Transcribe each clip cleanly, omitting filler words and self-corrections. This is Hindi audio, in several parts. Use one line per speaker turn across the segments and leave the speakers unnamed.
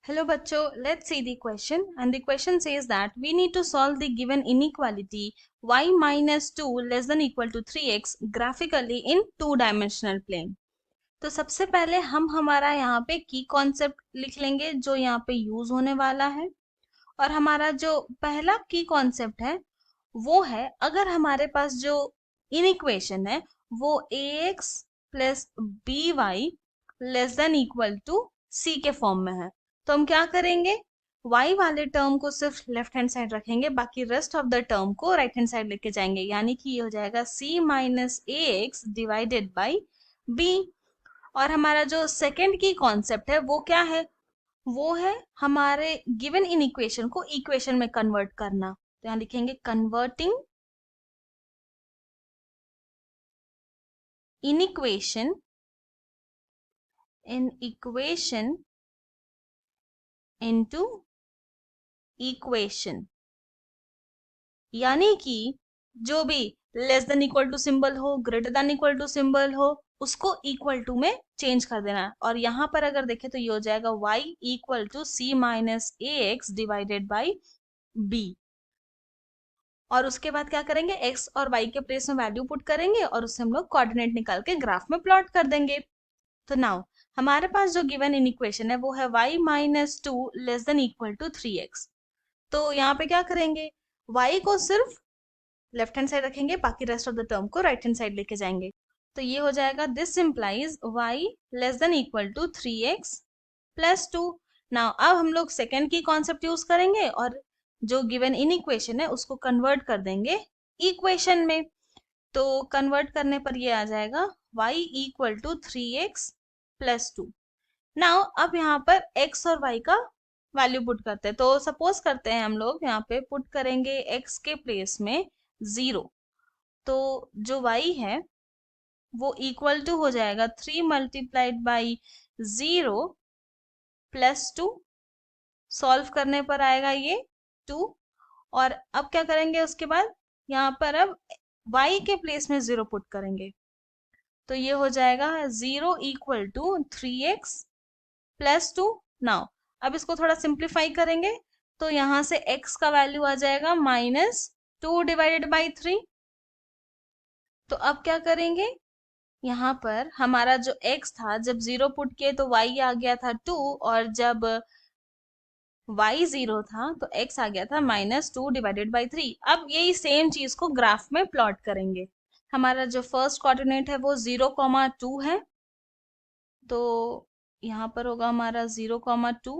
Hello bachcho, let's see the question, and the question says that we need to solve the given inequality y minus 2 less than equal to 3x graphically in two-dimensional plane. तो सबसे पहले हम हमारा यहाँ पे की कॉन्सेप्ट लिख लेंगे जो यहाँ पे यूज होने वाला है। और हमारा जो पहला की कॉन्सेप्ट है वो है, अगर हमारे पास जो इनइक्वेशन है वो ax plus B Y less than equal to C के फॉर्म में है, तो हम क्या करेंगे, y वाले टर्म को सिर्फ लेफ्ट हैंड साइड रखेंगे, बाकी रेस्ट ऑफ द टर्म को राइट हैंड साइड लेके जाएंगे, यानी कि ये हो जाएगा c minus a x divided by b. और हमारा जो सेकेंड की कॉन्सेप्ट है वो क्या है, वो है हमारे गिवन इन इक्वेशन को इक्वेशन में कन्वर्ट करना। तो यहां लिखेंगे converting in equation into equation, यानी कि जो भी less than equal to symbol हो, greater than equal to symbol हो, उसको इक्वल टू में चेंज कर देना है। और यहाँ पर अगर देखें तो ये हो जाएगा y equal to c minus a x divided by b. और उसके बाद क्या करेंगे, x और y के प्लेस में वैल्यू पुट करेंगे और उससे हम लोग कोऑर्डिनेट निकाल के ग्राफ में प्लॉट कर देंगे। तो नाउ हमारे पास जो गिवन इन इक्वेशन है वो है y minus two less than equal to 3x। तो यहाँ पे क्या करेंगे, y को सिर्फ लेफ्ट हैंड साइड रखेंगे, बाकी रेस्ट ऑफ द टर्म को राइट हैंड साइड लेके जाएंगे। तो ये हो जाएगा this implies y less than equal to 3x plus 2। Now अब हम लोग सेकेंड की कॉन्सेप्ट यूज करेंगे और जो गिवन इन इक्वेशन है उसको कन्वर्ट कर देंगे इक्वेशन में। तो कन्वर्ट करने पर ये आ जाएगा y equal to 3x plus 2। Now अब यहाँ पर x और y का वैल्यू पुट करते हैं। तो सपोज करते हैं हम लोग यहाँ पे पुट करेंगे x के प्लेस में 0, तो जो y है वो इक्वल टू हो जाएगा 3 मल्टीप्लाइड बाई 0 प्लस 2। सॉल्व करने पर आएगा ये 2। और अब क्या करेंगे, उसके बाद यहाँ पर अब y के प्लेस में 0 पुट करेंगे, तो ये हो जाएगा 0 equal to 3x plus 2। Now अब इसको थोड़ा सिंप्लीफाई करेंगे, तो यहाँ से x का वैल्यू आ जाएगा -2 डिवाइडेड बाई 3। तो अब क्या करेंगे, यहाँ पर हमारा जो x था जब 0 पुट किए तो y आ गया था 2, और जब y 0 था तो x आ गया था -2 डिवाइडेड बाई 3। अब यही सेम चीज को ग्राफ में प्लॉट करेंगे। हमारा जो फर्स्ट कोऑर्डिनेट है वो 0,2 है, तो यहाँ पर होगा हमारा 0,2,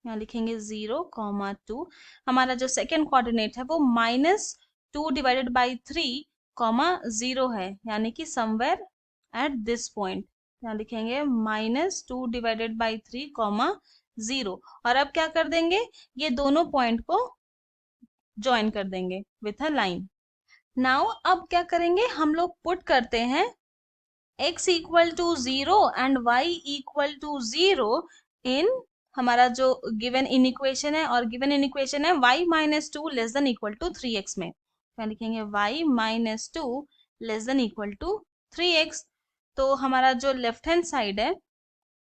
यहाँ लिखेंगे 0,2। हमारा जो सेकेंड कोऑर्डिनेट है वो -2 डिवाइडेड बाई 3,0 है, यानी कि समवेयर एट दिस पॉइंट। यहाँ लिखेंगे -2 डिवाइडेड बाई 3,0। और अब क्या कर देंगे, ये दोनों पॉइंट को ज्वाइन कर देंगे विथ अ लाइन। नाउ अब क्या करेंगे, हम लोग पुट करते हैं x equal to 0 and y equal to 0 in हमारा जो गिवन इन इक्वेशन है, और गिवन इन इक्वेशन है y minus two less than equal to 3x में। क्या लिखेंगे, y minus two less than equal to 3x। तो हमारा जो लेफ्ट हैंड साइड है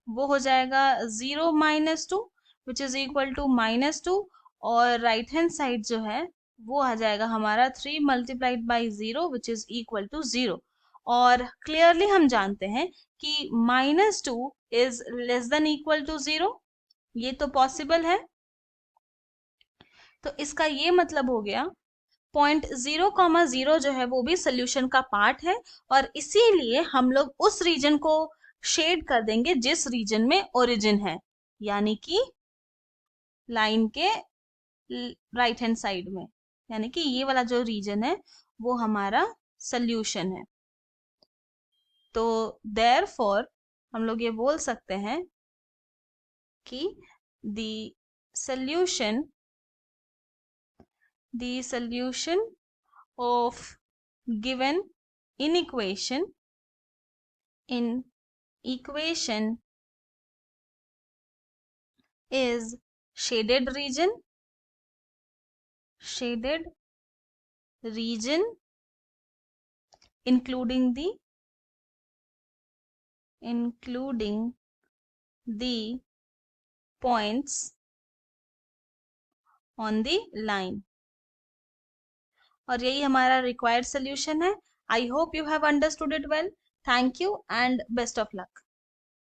वो हो जाएगा 0 minus two which is equal to -2, और राइट हैंड साइड जो है वो आ जाएगा हमारा 3 multiplied by 0 which is equal to 0। और क्लियरली हम जानते हैं कि -2 is less than equal to 0, ये तो पॉसिबल है। तो इसका ये मतलब हो गया पॉइंट 0,0 जो है वो भी सोल्यूशन का पार्ट है, और इसीलिए हम लोग उस रीजन को शेड कर देंगे जिस रीजन में ओरिजिन है, यानी कि लाइन के राइट हैंड साइड में, यानी कि ये वाला जो रीजन है वो हमारा सोल्यूशन है। तो देयरफॉर हम लोग ये बोल सकते हैं कि the solution of given inequation in equation is shaded region including the points on the line. और यही हमारा रिक्वायर्ड सोल्यूशन है। I hope you have understood it well. Thank you and best of luck.